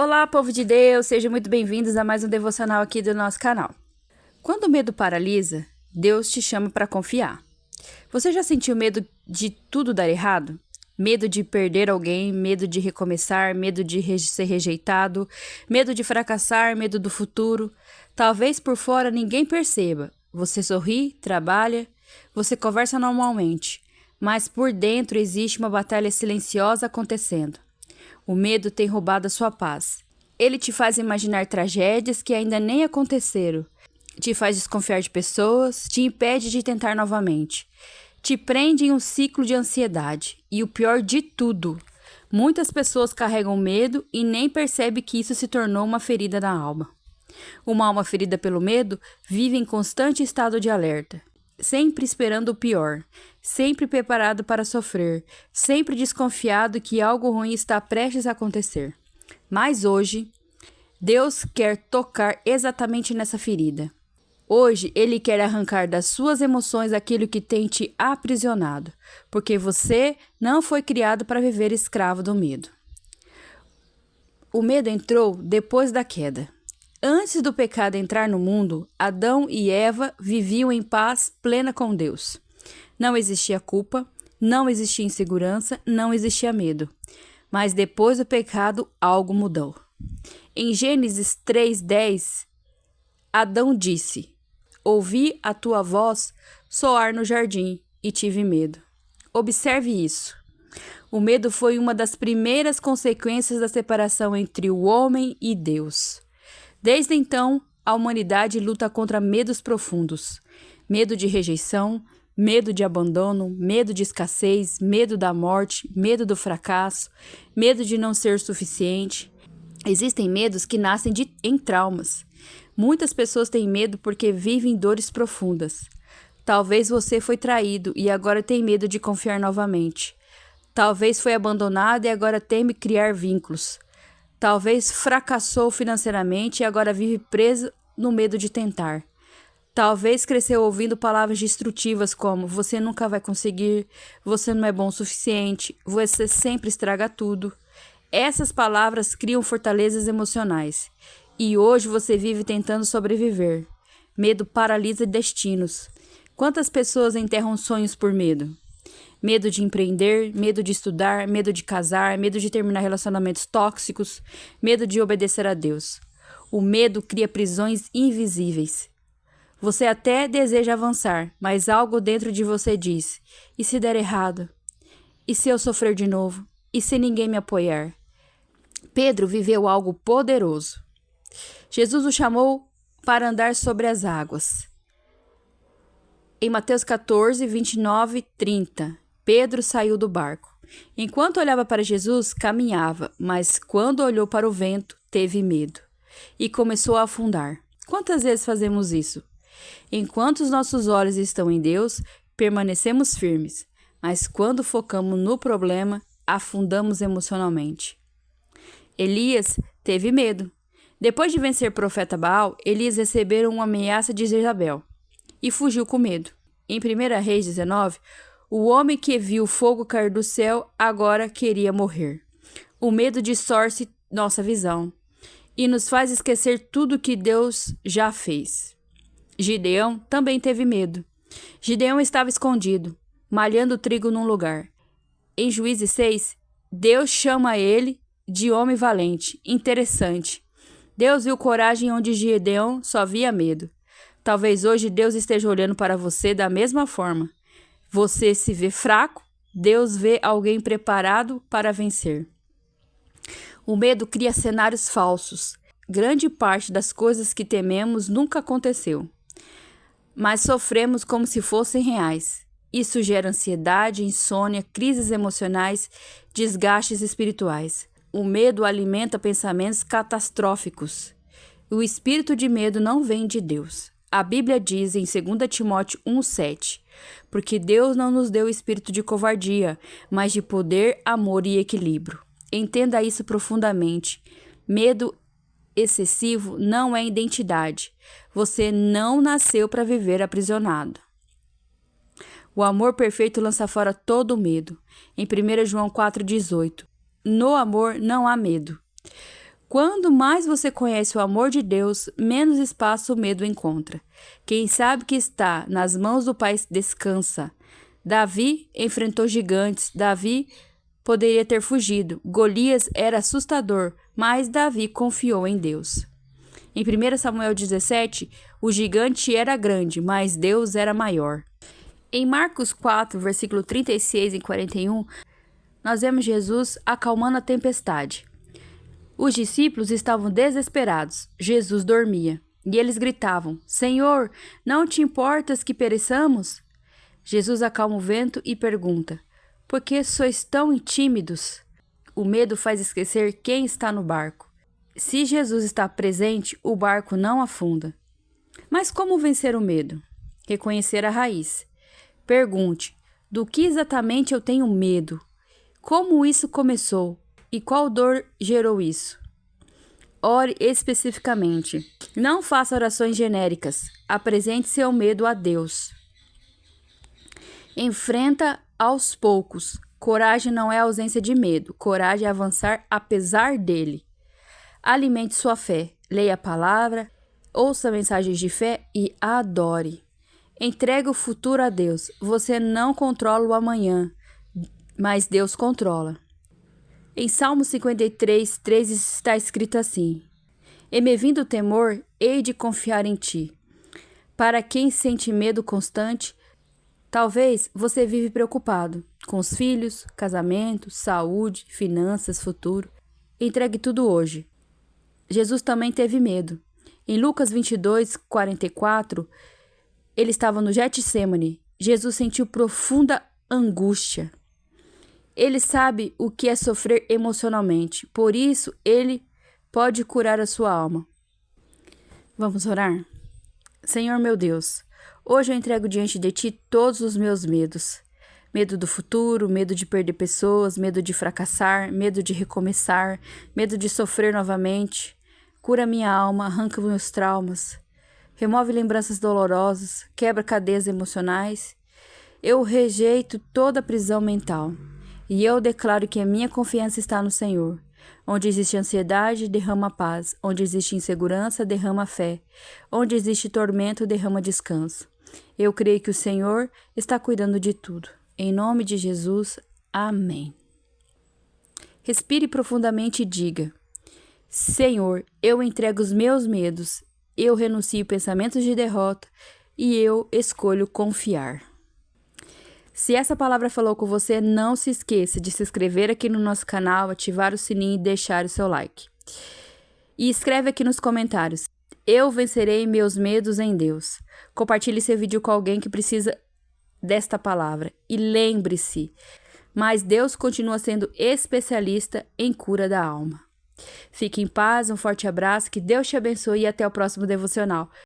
Olá, povo de Deus, sejam muito bem-vindos a mais um devocional aqui do nosso canal. Quando o medo paralisa, Deus te chama para confiar. Você já sentiu medo de tudo dar errado? Medo de perder alguém, medo de recomeçar, medo de ser rejeitado, medo de fracassar, medo do futuro? Talvez por fora ninguém perceba. Você sorri, trabalha, você conversa normalmente, mas por dentro existe uma batalha silenciosa acontecendo. O medo tem roubado a sua paz. Ele te faz imaginar tragédias que ainda nem aconteceram, te faz desconfiar de pessoas, te impede de tentar novamente, te prende em um ciclo de ansiedade. E o pior de tudo, muitas pessoas carregam medo e nem percebem que isso se tornou uma ferida na alma. Uma alma ferida pelo medo vive em constante estado de alerta, sempre esperando o pior, sempre preparado para sofrer, sempre desconfiado que algo ruim está prestes a acontecer. Mas hoje, Deus quer tocar exatamente nessa ferida. Hoje, Ele quer arrancar das suas emoções aquilo que tem te aprisionado, porque você não foi criado para viver escravo do medo. O medo entrou depois da queda. Antes do pecado entrar no mundo, Adão e Eva viviam em paz plena com Deus. Não existia culpa, não existia insegurança, não existia medo. Mas depois do pecado, algo mudou. Em Gênesis 3:10, Adão disse: "Ouvi a tua voz soar no jardim e tive medo." Observe isso. O medo foi uma das primeiras consequências da separação entre o homem e Deus. Desde então, a humanidade luta contra medos profundos. Medo de rejeição, medo de abandono, medo de escassez, medo da morte, medo do fracasso, medo de não ser suficiente. Existem medos que nascem em traumas. Muitas pessoas têm medo porque vivem dores profundas. Talvez você foi traído e agora tem medo de confiar novamente. Talvez foi abandonado e agora teme criar vínculos. Talvez fracassou financeiramente e agora vive preso no medo de tentar. Talvez cresceu ouvindo palavras destrutivas como: "Você nunca vai conseguir", "Você não é bom o suficiente", "Você sempre estraga tudo". Essas palavras criam fortalezas emocionais. E hoje você vive tentando sobreviver. Medo paralisa destinos. Quantas pessoas enterram sonhos por medo? Medo de empreender, medo de estudar, medo de casar, medo de terminar relacionamentos tóxicos, medo de obedecer a Deus. O medo cria prisões invisíveis. Você até deseja avançar, mas algo dentro de você diz: "E se der errado? E se eu sofrer de novo? E se ninguém me apoiar?" Pedro viveu algo poderoso. Jesus o chamou para andar sobre as águas. Em Mateus 14, 29 e 30, Pedro saiu do barco. Enquanto olhava para Jesus, caminhava, mas quando olhou para o vento, teve medo e começou a afundar. Quantas vezes fazemos isso? Enquanto os nossos olhos estão em Deus, permanecemos firmes, mas quando focamos no problema, afundamos emocionalmente. Elias teve medo. Depois de vencer o profeta Baal, Elias recebeu uma ameaça de Jezabel e fugiu com medo. Em 1 Reis 19, o homem que viu o fogo cair do céu agora queria morrer. O medo distorce nossa visão e nos faz esquecer tudo que Deus já fez. Gideão também teve medo. Gideão estava escondido, malhando trigo num lugar. Em Juízes 6, Deus chama ele de homem valente. Interessante. Deus viu coragem onde Gideão só via medo. Talvez hoje Deus esteja olhando para você da mesma forma. Você se vê fraco, Deus vê alguém preparado para vencer. O medo cria cenários falsos. Grande parte das coisas que tememos nunca aconteceu, mas sofremos como se fossem reais. Isso gera ansiedade, insônia, crises emocionais, desgastes espirituais. O medo alimenta pensamentos catastróficos. O espírito de medo não vem de Deus. A Bíblia diz em 2 Timóteo 1,7: "Porque Deus não nos deu espírito de covardia, mas de poder, amor e equilíbrio." Entenda isso profundamente. Medo excessivo não é identidade. Você não nasceu para viver aprisionado. O amor perfeito lança fora todo o medo. Em 1 João 4,18. No amor não há medo. Quando mais você conhece o amor de Deus, menos espaço o medo encontra. Quem sabe que está nas mãos do Pai descansa. Davi enfrentou gigantes. Davi poderia ter fugido. Golias era assustador, mas Davi confiou em Deus. Em 1 Samuel 17, o gigante era grande, mas Deus era maior. Em Marcos 4, versículo 36 e 41, nós vemos Jesus acalmando a tempestade. Os discípulos estavam desesperados. Jesus dormia. E eles gritavam: Senhor, não te importas que pereçamos? Jesus acalma o vento e pergunta: Por que sois tão tímidos? O medo faz esquecer quem está no barco. Se Jesus está presente, o barco não afunda. Mas como vencer o medo? Reconhecer a raiz. Pergunte: do que exatamente eu tenho medo? Como isso começou? E qual dor gerou isso? Ore especificamente. Não faça orações genéricas. Apresente seu medo a Deus. Enfrenta aos poucos. Coragem não é ausência de medo. Coragem é avançar apesar dele. Alimente sua fé. Leia a palavra, ouça mensagens de fé e adore. Entregue o futuro a Deus. Você não controla o amanhã, mas Deus controla. Em Salmo 53, 3 está escrito assim: E me vindo o temor, hei de confiar em ti. Para quem sente medo constante, talvez você vive preocupado com os filhos, casamento, saúde, finanças, futuro. Entregue tudo hoje. Jesus também teve medo. Em Lucas 22, 44, ele estava no Getsêmani. Jesus sentiu profunda angústia. Ele sabe o que é sofrer emocionalmente, por isso ele pode curar a sua alma. Vamos orar? Senhor meu Deus, hoje eu entrego diante de Ti todos os meus medos. Medo do futuro, medo de perder pessoas, medo de fracassar, medo de recomeçar, medo de sofrer novamente. Cura minha alma, arranca meus traumas. Remove lembranças dolorosas, quebra cadeias emocionais. Eu rejeito toda prisão mental. E eu declaro que a minha confiança está no Senhor. Onde existe ansiedade, derrama paz. Onde existe insegurança, derrama fé. Onde existe tormento, derrama descanso. Eu creio que o Senhor está cuidando de tudo. Em nome de Jesus, amém. Respire profundamente e diga: Senhor, eu entrego os meus medos. Eu renuncio pensamentos de derrota e eu escolho confiar. Se essa palavra falou com você, não se esqueça de se inscrever aqui no nosso canal, ativar o sininho e deixar o seu like. E escreve aqui nos comentários: eu vencerei meus medos em Deus. Compartilhe esse vídeo com alguém que precisa desta palavra. E lembre-se, mas Deus continua sendo especialista em cura da alma. Fique em paz, um forte abraço, que Deus te abençoe e até o próximo devocional.